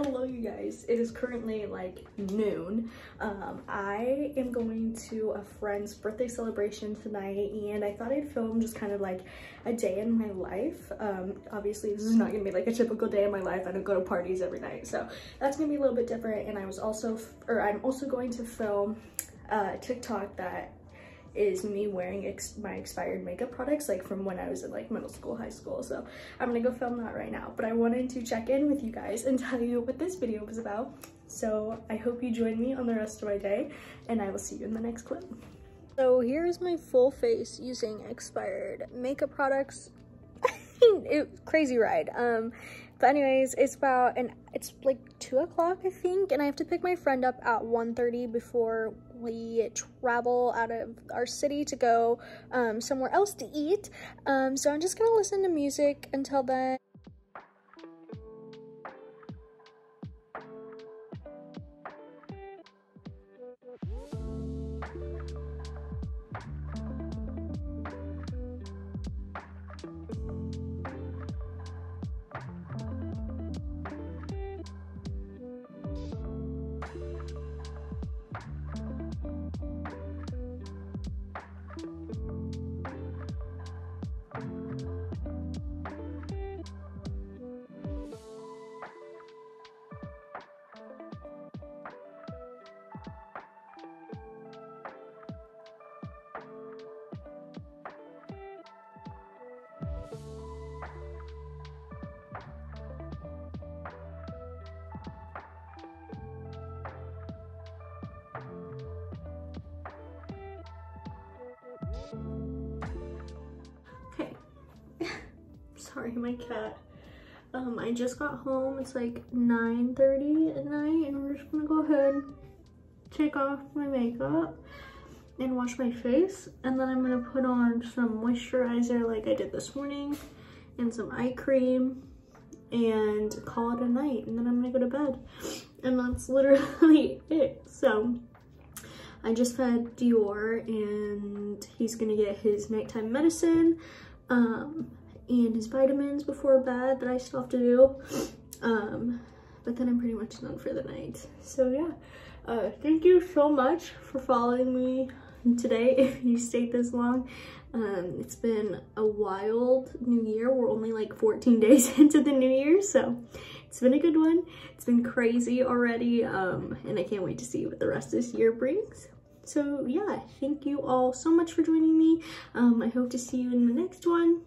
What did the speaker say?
Hello you guys, it is currently like noon. I am going to a friend's birthday celebration tonight and I thought I'd film just kind of like a day in my life. Obviously this is not gonna be like a typical day in my life. I don't go to parties every night, so that's gonna be a little bit different. And I'm also going to film a TikTok that is me wearing my expired makeup products, like from when I was in like middle school, high school. So I'm gonna go film that right now, but I wanted to check in with you guys and tell you what this video was about. So I hope you join me on the rest of my day and I will see you in the next clip. So here's my full face using expired makeup products. Crazy ride. But anyways, it's like 2 o'clock I think, and I have to pick my friend up at 1:30 before we travel out of our city to go somewhere else to eat. So I'm just gonna listen to music until then. Okay. Sorry, my cat. I just got home. It's like 9:30 at night and I'm just gonna go ahead, take off my makeup and wash my face, and then I'm gonna put on some moisturizer like I did this morning and some eye cream and call it a night, and then I'm gonna go to bed, and that's literally it. So I just fed Dior and he's gonna get his nighttime medicine and his vitamins before bed that I still have to do, but then I'm pretty much done for the night. So yeah, thank you so much for following me today if you stayed this long. It's been a wild new year. We're only like 14 days into the new year, so it's been a good one. It's been crazy already, and I can't wait to see what the rest of this year brings. So yeah, thank you all so much for joining me. I hope to see you in the next one.